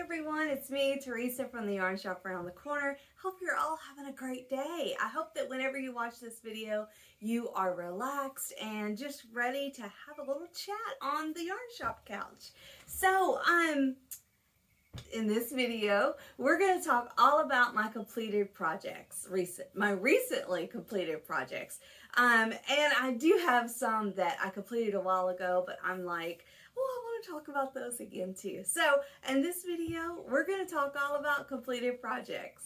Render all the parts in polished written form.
everyone, it's me, Teresa from the Yarn Shop around the corner. Hope you're all having a great day. I hope that whenever you watch this video, you are relaxed and just ready to have a little chat on the Yarn Shop couch. So, in this video, we're going to talk all about my completed projects, my recently completed projects. And I do have some that I completed a while ago, but I'm like, oh, I want to talk about those again too. So in this video, we're going to talk all about completed projects.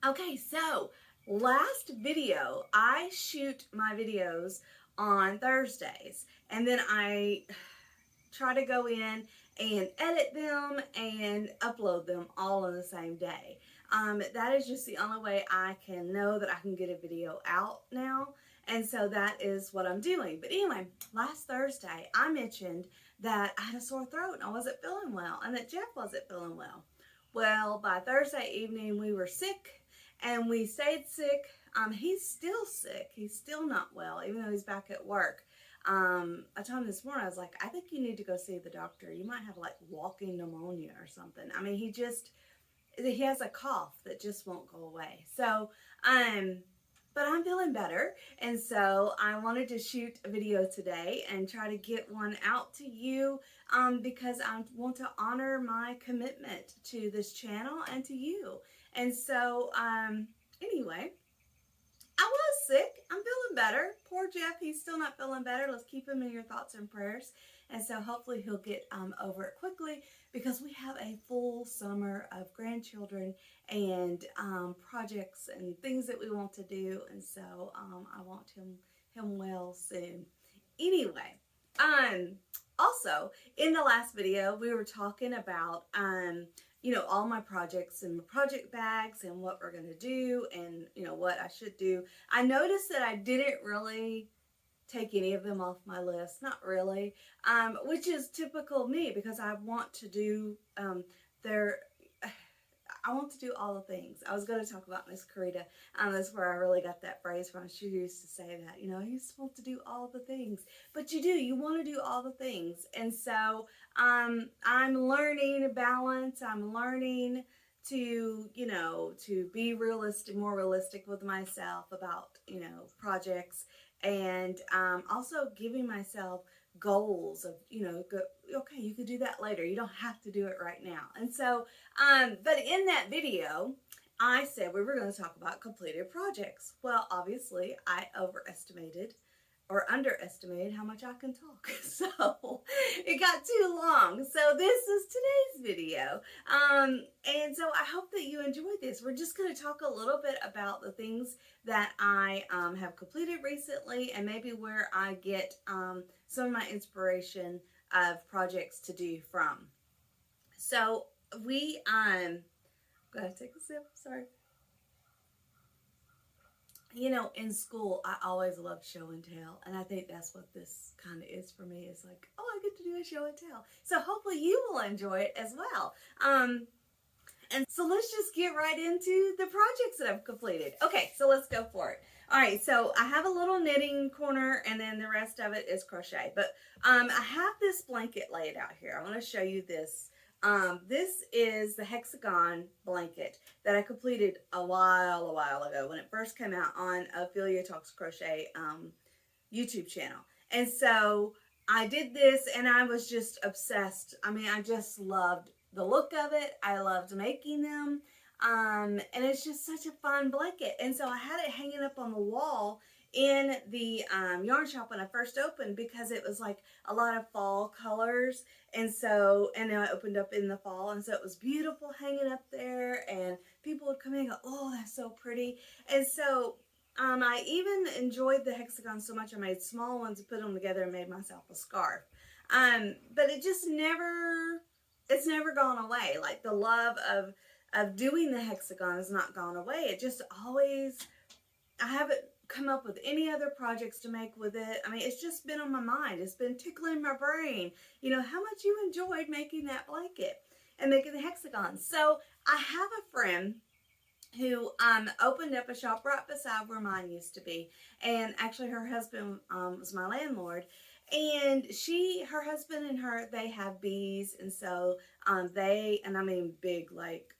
Okay, so last video, I shoot my videos on Thursdays, and then I try to go in and edit them and upload them all on the same day. That is just the only way I can know that I can get a video out now, and so that is what I'm doing. But anyway, last Thursday I mentioned that I had a sore throat and I wasn't feeling well, and that Jeff wasn't feeling well. Well, by Thursday evening we were sick, and we stayed sick. He's still sick. He's still not well, even though he's back at work. I told him this morning, I was like, I think you need to go see the doctor. You might have like walking pneumonia or something. I mean, he has a cough that just won't go away. So, but I'm feeling better. And so I wanted to shoot a video today and try to get one out to you, because I want to honor my commitment to this channel and to you. And so, anyway, I was sick. I'm feeling better. Poor Jeff, he's still not feeling better. Let's keep him in your thoughts and prayers. And so hopefully he'll get over it quickly, because we have a full summer of grandchildren and projects and things that we want to do. And so I want him well soon. Anyway, also in the last video we were talking about you know, all my projects and my project bags and what we're going to do and, you know, what I should do. I noticed that I didn't really take any of them off my list. Not really, which is typical me, because I want to do, I want to do all the things. I was going to talk about Miss Carita. That's where I really got that phrase from. She used to say that, you know, you're supposed to do all the things, but you do. You want to do all the things. And so I'm learning balance. I'm learning to, you know, to be realistic, more realistic with myself about, you know, projects, and also giving myself goals of, you know, okay, you could do that later. You don't have to do it right now. And so, but in that video, I said we were going to talk about completed projects. Well, obviously, I overestimated or underestimated how much I can talk. So it got too long. So this is today's video. And so I hope that you enjoyed this. We're just going to talk a little bit about the things that I have completed recently, and maybe where I get some of my inspiration of projects to do from. So we, gotta take a sip, sorry. You know, in school, I always loved show and tell, and I think that's what this kind of is for me. It's like, oh, I get to do a show and tell. So hopefully you will enjoy it as well. And so let's just get right into the projects that I've completed. Okay, so let's go for it. All right, so I have a little knitting corner, and then the rest of it is crochet. But I have this blanket laid out here. I want to show you this. This is the Hexagon blanket that I completed a while ago when it first came out on Ophelia Talks Crochet YouTube channel. And so I did this, and I was just obsessed. I mean, I just loved the look of it. I loved making them. And it's just such a fun blanket. And so I had it hanging up on the wall in the yarn shop when I first opened, because it was like a lot of fall colors. And so, and then I opened up in the fall, and so it was beautiful hanging up there, and people would come in and go, oh, that's so pretty. And so I even enjoyed the Hexagon so much I made small ones and put them together and made myself a scarf. But it just it's never gone away. Like the love of doing the Hexagon has not gone away. It just always, I haven't come up with any other projects to make with it. I mean, it's just been on my mind. It's been tickling my brain, you know, how much you enjoyed making that blanket and making the Hexagons. So I have a friend who opened up a shop right beside where mine used to be, and actually her husband was my landlord, And her husband and her, they have bees, and so and I mean big, like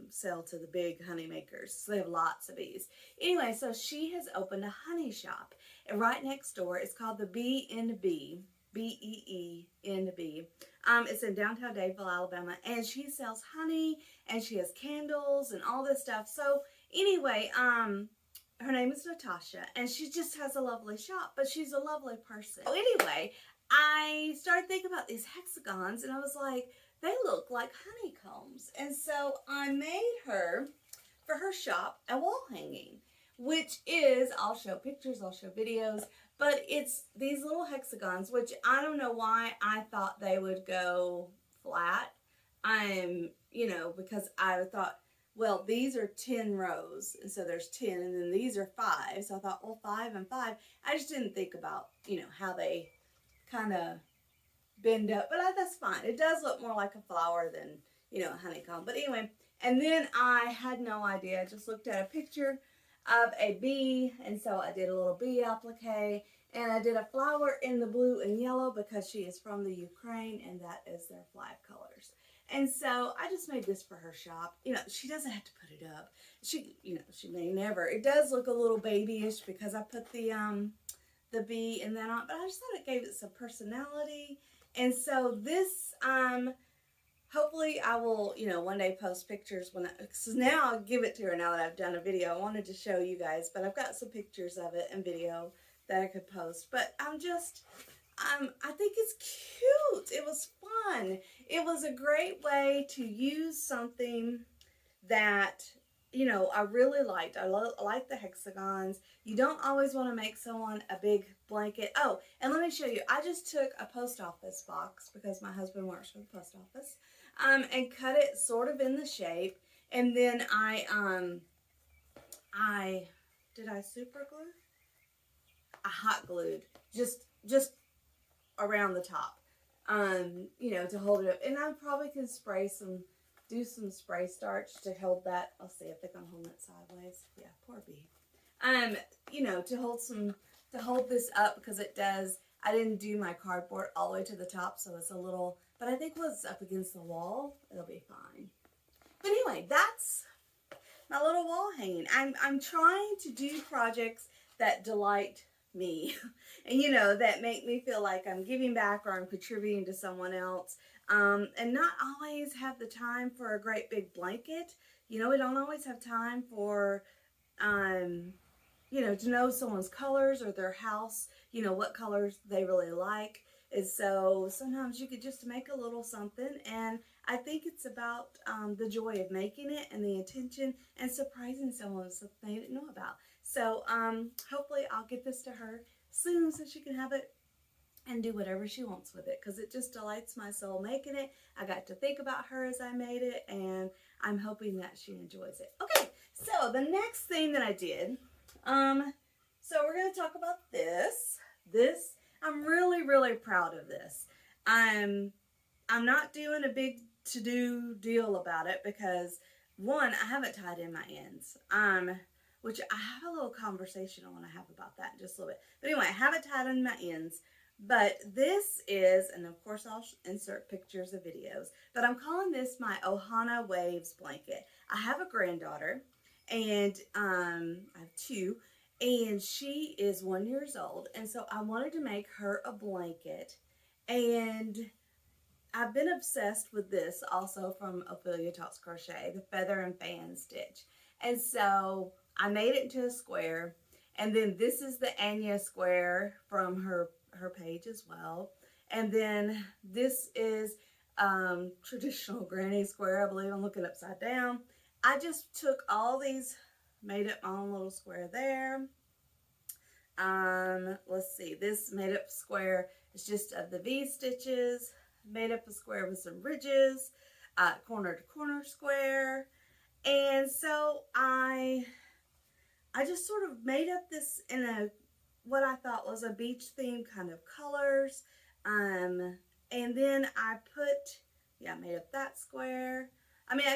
sell to the big honey makers. So they have lots of bees. Anyway, so she has opened a honey shop, and right next door, it's called the Bee and Bee. B-E-E-N-B. It's in downtown Dadeville, Alabama, and she sells honey, and she has candles and all this stuff. So anyway, her name is Natasha, and she just has a lovely shop, but she's a lovely person. So anyway, I started thinking about these hexagons, and I was like, they look like honeycombs. And so I made her, for her shop, a wall hanging, which is, I'll show pictures, I'll show videos, but it's these little hexagons, which I don't know why I thought they would go flat. You know, because I thought, well, these are 10 rows, and so there's 10, and then these are 5. So I thought, well, 5 and 5. I just didn't think about, you know, how they kind of bend up, but that's fine. It does look more like a flower than, you know, a honeycomb. But anyway, and then I had no idea. I just looked at a picture of a bee, and so I did a little bee applique, and I did a flower in the blue and yellow because she is from the Ukraine, and that is their flag colors. And so I just made this for her shop. You know, she doesn't have to put it up. You know, she may never. It does look a little babyish because I put the bee and that on, but I just thought it gave it some personality. And so this, hopefully I will, you know, one day post pictures because now I'll give it to her now that I've done a video. I wanted to show you guys, but I've got some pictures of it and video that I could post. But I think it's cute. It was fun. It was a great way to use something that, you know, I really liked. I like the hexagons. You don't always want to make someone a big blanket. Oh, and let me show you. I just took a post office box because my husband works for the post office, and cut it sort of in the shape. And then did I super glue? I hot glued just around the top, you know, to hold it up. And I probably could do some spray starch to hold that. I'll see if they can hold it sideways. Yeah, poor bee. You know, to hold this up because it does. I didn't do my cardboard all the way to the top, so it's a little, but I think once it's up against the wall, it'll be fine. But anyway, that's my little wall hanging. I'm trying to do projects that delight me and, you know, that make me feel like I'm giving back or I'm contributing to someone else, and not always have the time for a great big blanket. You know, we don't always have time for you know, to know someone's colors or their house, you know, what colors they really like. And so sometimes you could just make a little something, and I think it's about the joy of making it and the intention and surprising someone with something they didn't know about. So hopefully I'll get this to her soon so she can have it and do whatever she wants with it, because it just delights my soul making it. I got to think about her as I made it, and I'm hoping that she enjoys it. Okay, so the next thing that I did, so we're going to talk about this. I'm really, really proud of this. I'm not doing a big to-do deal about it because, one, I haven't tied in my ends, which I have a little conversation I want to have about that in just a little bit. But anyway, I haven't tied in my ends, but this is, and of course I'll insert pictures of videos, but I'm calling this my Ohana Waves blanket. I have a granddaughter, and I have 2, and she is 1 year old, and so I wanted to make her a blanket, and I've been obsessed with this also from Ophelia Talks Crochet, the feather and fan stitch. And so I made it into a square, and then this is the Anya square from her page as well. And then this is traditional granny square, I believe. I'm looking upside down. I just took all these, made up my own little square there. Let's see, this made up square is just of the V stitches, made up a square with some ridges, corner to corner square. And so I just sort of made up this in what I thought was a beach theme kind of colors. And then I made up that square. I mean,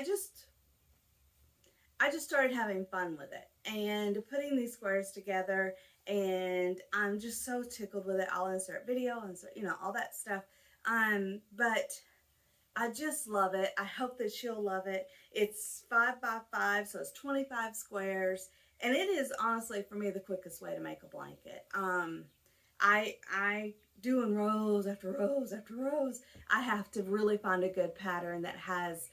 I just started having fun with it and putting these squares together, and I'm just so tickled with it. I'll insert video and you know, all that stuff. But I just love it. I hope that she'll love it. It's 5 by 5, so it's 25 squares, and it is honestly for me the quickest way to make a blanket. I doing rows after rows after rows. I have to really find a good pattern that has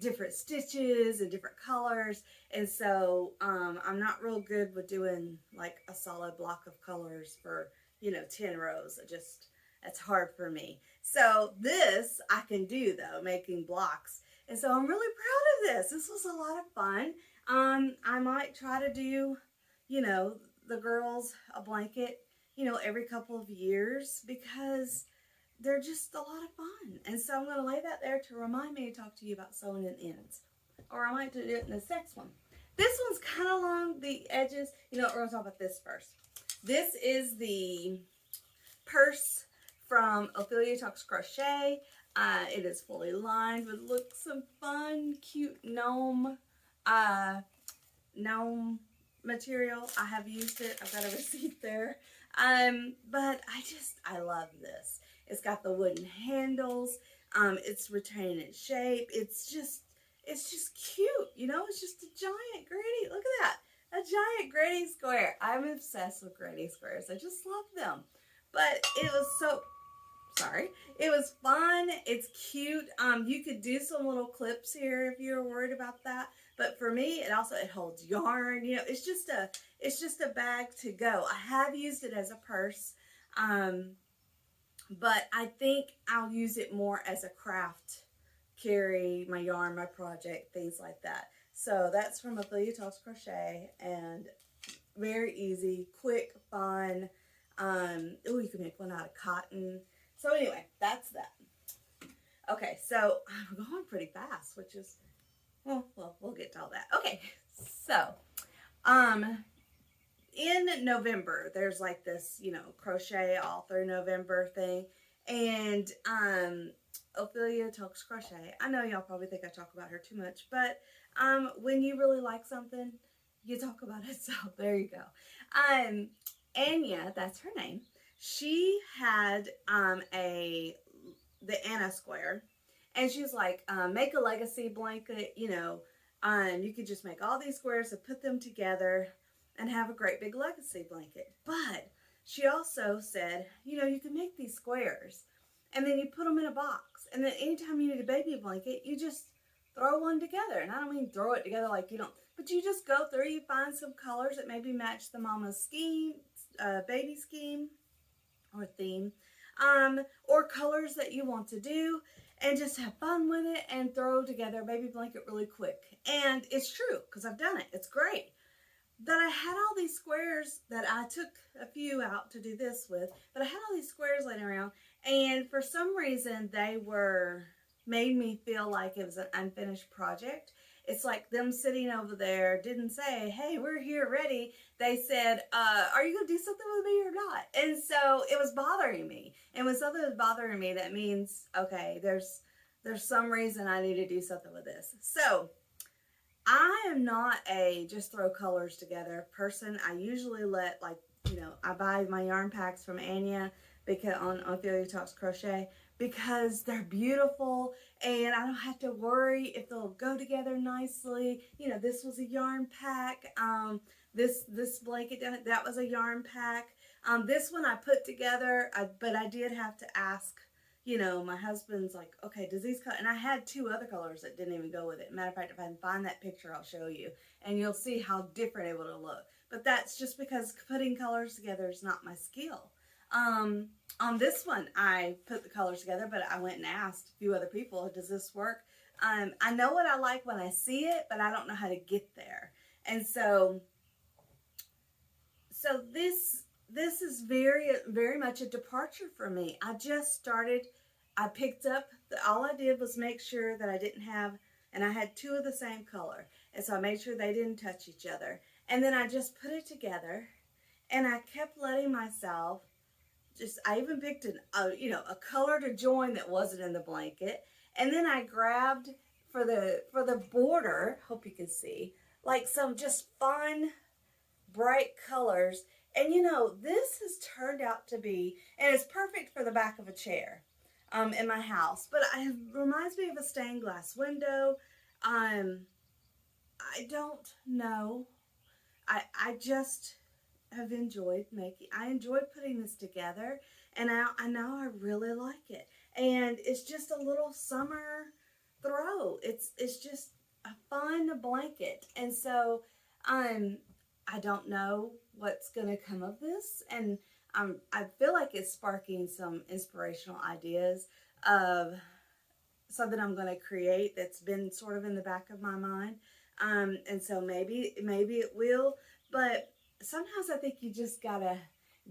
different stitches and different colors, and so I'm not real good with doing like a solid block of colors for, you know, 10 rows. That's hard for me. So this I can do though, making blocks, and so I'm really proud of this. This was a lot of fun. I might try to do, you know, the girls a blanket, you know, every couple of years, because they're just a lot of fun. And so I'm going to lay that there to remind me to talk to you about sewing in ends. Or I might do it in this next one. This one's kind of along the edges. You know what, we're going to talk about this first. This is the purse from Ophelia Talks Crochet. It is fully lined with, look, some fun, cute gnome material. I have used it. I've got a receipt there. But I love this. It's got the wooden handles. It's retaining its shape. It's just cute. You know, it's just a giant granny. Look at that. A giant granny square. I'm obsessed with granny squares. I just love them. But it was it was fun. It's cute. You could do some little clips here if you're worried about that. But for me, it holds yarn. You know, it's just a bag to go. I have used it as a purse, but I think I'll use it more as a craft, carry my yarn, my project, things like that. So that's from Ophelia Talks Crochet, and very easy, quick, fun. Oh, you can make one out of cotton. So anyway, that's that. Okay, so I'm going pretty fast, which is, well, we'll get to all that. Okay, so, in November, there's like this, you know, crochet all through November thing, and, Ophelia Talks Crochet. I know y'all probably think I talk about her too much, but, when you really like something, you talk about it, so there you go. Anya, that's her name, she had, the Anna square, and she was like, make a legacy blanket, you know, you could just make all these squares and put them together and have a great big legacy blanket. But she also said, you know, you can make these squares and then you put them in a box, and then anytime you need a baby blanket, you just throw one together. And I don't mean throw it together like you don't, but you just go through, you find some colors that maybe match the mama's scheme, baby scheme or theme, or colors that you want to do, and just have fun with it and throw together a baby blanket really quick. And it's true, because I've done it. It's great. That I had all these squares that I took a few out to do this with, but I had all these squares laying around, and for some reason they made me feel like it was an unfinished project. It's like them sitting over there didn't say, hey, we're here ready. They said, are you going to do something with me or not? And so it was bothering me. And when something is bothering me, that means, okay, there's some reason I need to do something with this. So I am not a just throw colors together person. I usually let, like, you know, I buy my yarn packs from Anya because on Ophelia Talks Crochet, because they're beautiful and I don't have to worry if they'll go together nicely. You know, this was a yarn pack. This blanket, that was a yarn pack. This one I put together, but I did have to ask, you know, my husband's like, okay, does these color, and I had 2 other colors that didn't even go with it. Matter of fact, if I can find that picture, I'll show you, and you'll see how different it would have looked. But that's just because putting colors together is not my skill. On this one, I put the colors together, but I went and asked a few other people, does this work? I know what I like when I see it, but I don't know how to get there. And so this is very, very much a departure for me. I just started, I picked up, all I did was make sure that I didn't have, and I had 2 of the same color. And so I made sure they didn't touch each other. And then I just put it together, and I kept letting myself, I even picked a color to join that wasn't in the blanket. And then I grabbed for the border, hope you can see, like some just fun, bright colors. And you know, this has turned out to be, and it's perfect for the back of a chair in my house, but it reminds me of a stained glass window. I don't know. I just have enjoyed I enjoyed putting this together, and I know I really like it. And it's just a little summer throw. It's just a fun blanket. And so I don't know what's going to come of this, and I feel like it's sparking some inspirational ideas of something I'm going to create that's been sort of in the back of my mind. And so maybe it will, but sometimes I think you just gotta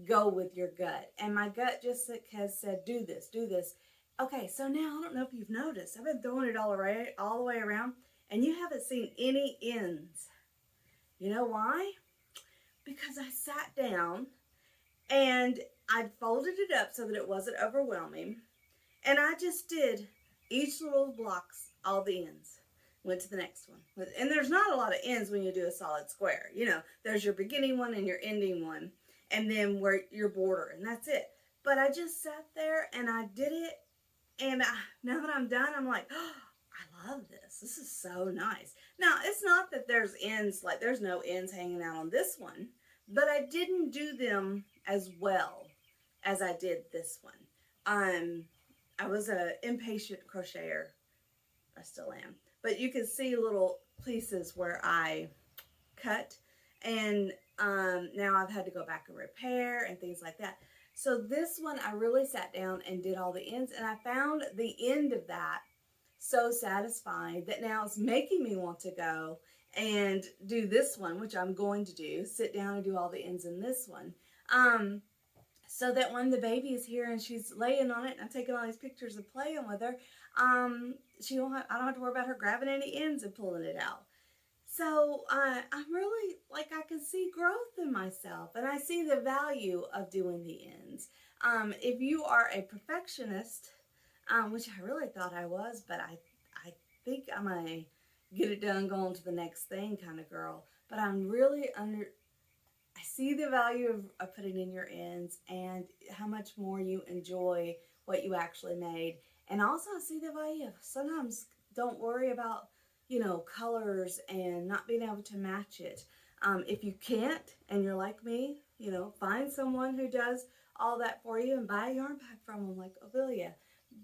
go with your gut. And my gut just has said, do this, do this. Okay, so now I don't know if you've noticed, I've been throwing it all the way around, and you haven't seen any ends. You know why? Because I sat down and I folded it up so that it wasn't overwhelming, and I just did each little blocks, all the ends. Went to the next one. And there's not a lot of ends when you do a solid square. You know, there's your beginning one and your ending one, and then where your border, and that's it. But I just sat there and I did it, and now that I'm done, I'm like, oh, I love this. This is so nice. Now, it's not that there's ends, like there's no ends hanging out on this one, but I didn't do them as well as I did this one. I was an impatient crocheter. I still am. But you can see little pieces where I cut, and now I've had to go back and repair and things like that. So this one, I really sat down and did all the ends, and I found the end of that so satisfying that now it's making me want to go and do this one, which I'm going to do, sit down and do all the ends in this one. So that when the baby is here and she's laying on it and I'm taking all these pictures and playing with her, I don't have to worry about her grabbing any ends and pulling it out. So I'm really, like, I can see growth in myself, and I see the value of doing the ends. If you are a perfectionist, which I really thought I was, but I think I'm a get it done, go on to the next thing kind of girl. But I'm really I see the value of putting in your ends and how much more you enjoy what you actually made. And also I see the value of sometimes don't worry about, you know, colors and not being able to match it. If you can't and you're like me, you know, find someone who does all that for you and buy a yarn pack from them like Ophelia.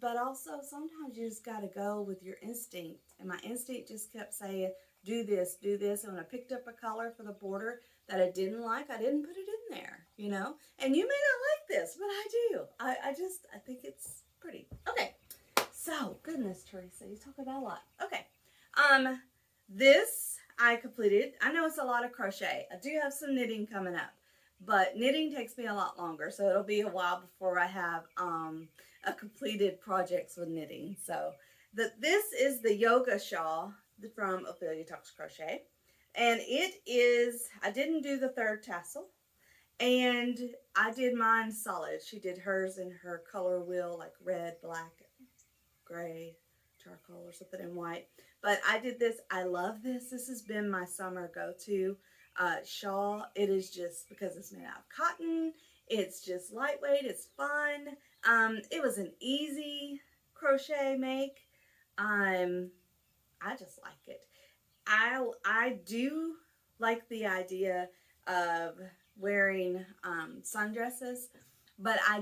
But also sometimes you just got to go with your instinct. And my instinct just kept saying, do this, do this. And when I picked up a color for the border that I didn't like, I didn't put it in there, you know. And you may not like this, but I do. I think it's pretty. Okay. So, goodness, Teresa, you talk about a lot. Okay. This I completed. I know it's a lot of crochet. I do have some knitting coming up, but knitting takes me a lot longer, so it'll be a while before I have a completed projects with knitting. So this is the yoga shawl from Ophelia Talks Crochet, and it is, I didn't do the third tassel, and I did mine solid. She did hers in her color wheel, like red, black, gray, charcoal, or something in white. But I did this. I love this. This has been my summer go-to shawl. It is just because it's made out of cotton. It's just lightweight. It's fun. It was an easy crochet make. I just like it. I do like the idea of wearing sundresses, but I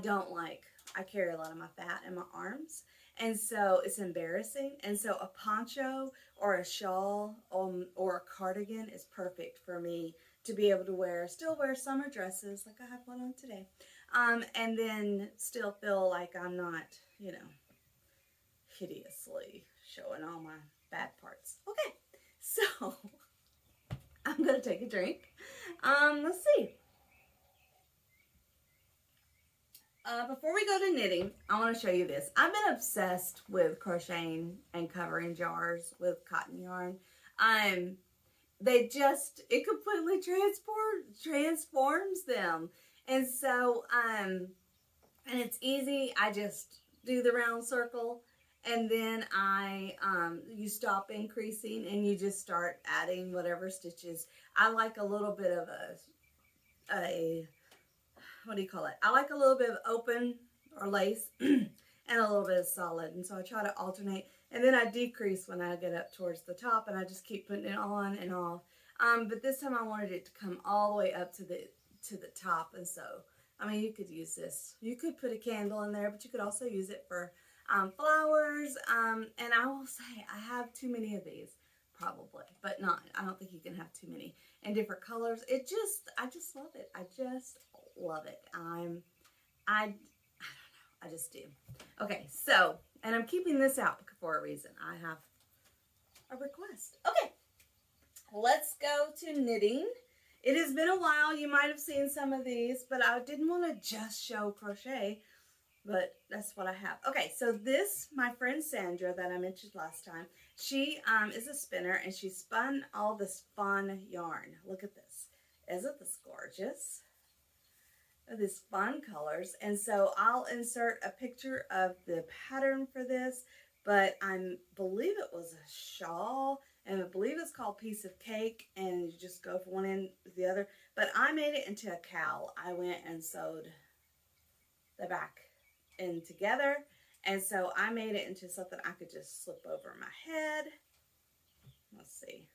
carry a lot of my fat in my arms. And so it's embarrassing. And so a poncho or a shawl or a cardigan is perfect for me to be able to still wear summer dresses like I have one on today. And then still feel like I'm not, you know, hideously showing all my bad parts. Okay, so I'm going to take a drink. Let's see. Before we go to knitting, I want to show you this. I've been obsessed with crocheting and covering jars with cotton yarn. It completely transforms them. And so, and it's easy. I just do the round circle and then you stop increasing and you just start adding whatever stitches. I like a little bit of a what do you call it? I like a little bit of open or lace and a little bit of solid, and so I try to alternate, and then I decrease when I get up towards the top, and I just keep putting it on and off. But this time I wanted it to come all the way up to the top, and so I mean, you could use this. You could put a candle in there, but you could also use it for flowers. And I will say I have too many of these, probably, but not. I don't think you can have too many in different colors. I just love it. I just love it. I don't know. I just do. Okay, so, and I'm keeping this out for a reason. I have a request. Okay, let's go to knitting. It has been a while. You might have seen some of these, but I didn't want to just show crochet, but that's what I have. Okay, so this, my friend Sandra that I mentioned last time, she is a spinner, and she spun all this fun yarn. Look at this. Isn't this gorgeous? These fun colors. And so I'll insert a picture of the pattern for this, but I believe it was a shawl, and I believe it's called Piece of Cake, and you just go from one end to the other. But I made it into a cowl. I went and sewed the back in together, and so I made it into something I could just slip over my head. Let's see.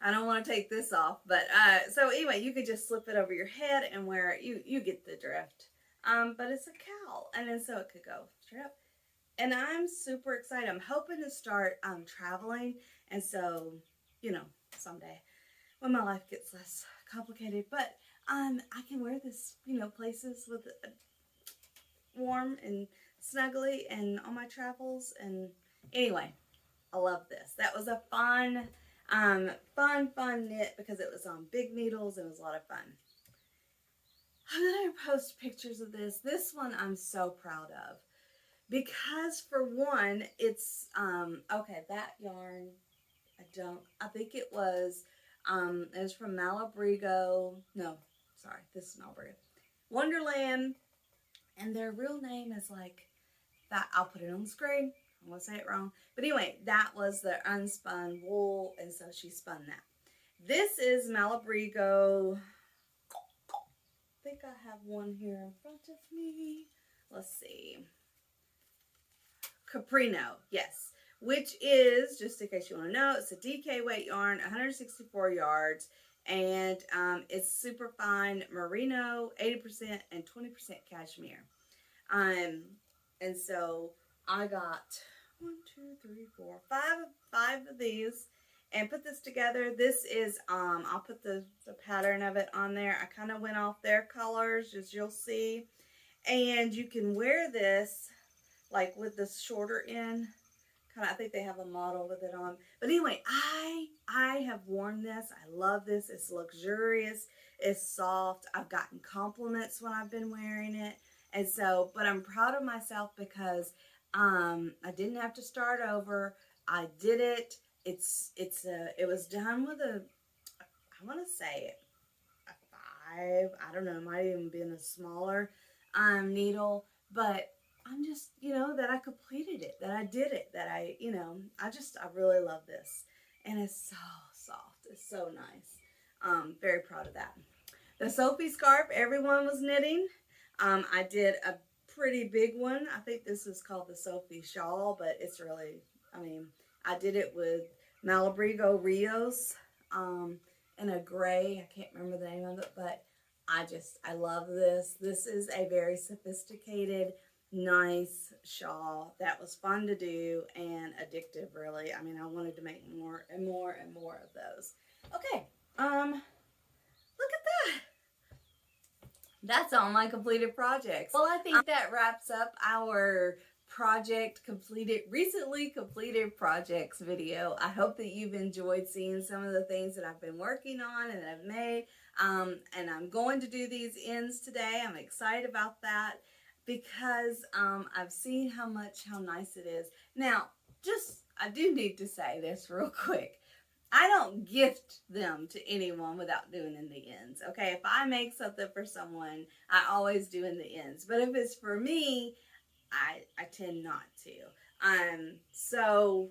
I don't want to take this off, but so anyway, you could just slip it over your head and wear it. You get the drift. But it's a cowl, and then so it could go straight up. And I'm super excited. I'm hoping to start traveling, and so, you know, someday when my life gets less complicated. But I can wear this, you know, places with warm and snuggly and on my travels. And anyway, I love this. That was a fun knit because it was on big needles and it was a lot of fun. I'm going to post pictures of this. This one I'm so proud of because, for one, it's, okay, that yarn, I think it was from Malabrigo. No, sorry, this is Malabrigo. Wonderland, and their real name is like that. I'll put it on the screen. I'm going to say it wrong. But anyway, that was the unspun wool, and so she spun that. This is Malabrigo. I think I have one here in front of me. Let's see. Caprino, yes. Which is, just in case you want to know, it's a DK weight yarn, 164 yards. And it's super fine merino, 80% and 20% cashmere. And so I got 5 of these and put this together. This is, I'll put the pattern of it on there. I kind of went off their colors, as you'll see. And you can wear this like with the shorter end. I think they have a model with it on. But anyway, I have worn this. I love this. It's luxurious. It's soft. I've gotten compliments when I've been wearing it. And so, but I'm proud of myself because I didn't have to start over. I did it. It was done with I want to say a 5. I don't know. It might even been a smaller needle, but I'm just, you know, that I completed it, that I did it, that I really love this. And it's so soft. It's so nice. Very proud of that. The Sophie scarf, everyone was knitting. I did a pretty big one. I think this is called the Sophie Shawl, but it's really, I did it with Malabrigo Rios in a gray. I can't remember the name of it, but I love this. This is a very sophisticated, nice shawl that was fun to do and addictive, really. I wanted to make more and more and more of those. Okay, look at that. That's all my completed projects. Well, I think that wraps up our recently completed projects video. I hope that you've enjoyed seeing some of the things that I've been working on and that I've made. And I'm going to do these ends today. I'm excited about that because I've seen how nice it is. Now, I do need to say this real quick. I don't gift them to anyone without doing in the ends, okay? If I make something for someone, I always do in the ends. But if it's for me, I tend not to. So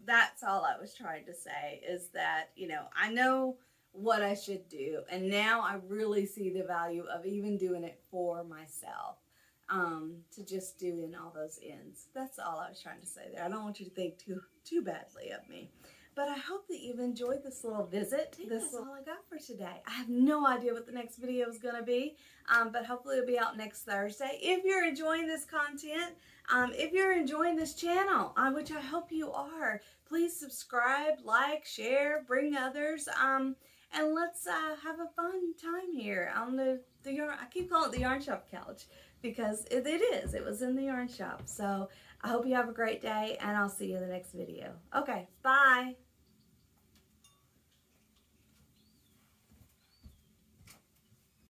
that's all I was trying to say, is that, you know, I know what I should do, and now I really see the value of even doing it for myself, to just doing all those ends. That's all I was trying to say there. I don't want you to think too badly of me. But I hope that you've enjoyed this little visit. That's all I got for today. I have no idea what the next video is going to be, but hopefully it'll be out next Thursday. If you're enjoying this content, if you're enjoying this channel, which I hope you are, please subscribe, like, share, bring others, and let's have a fun time here on the yarn. I keep calling it the yarn shop couch because it is. It was in the yarn shop. So I hope you have a great day, and I'll see you in the next video. Okay, bye.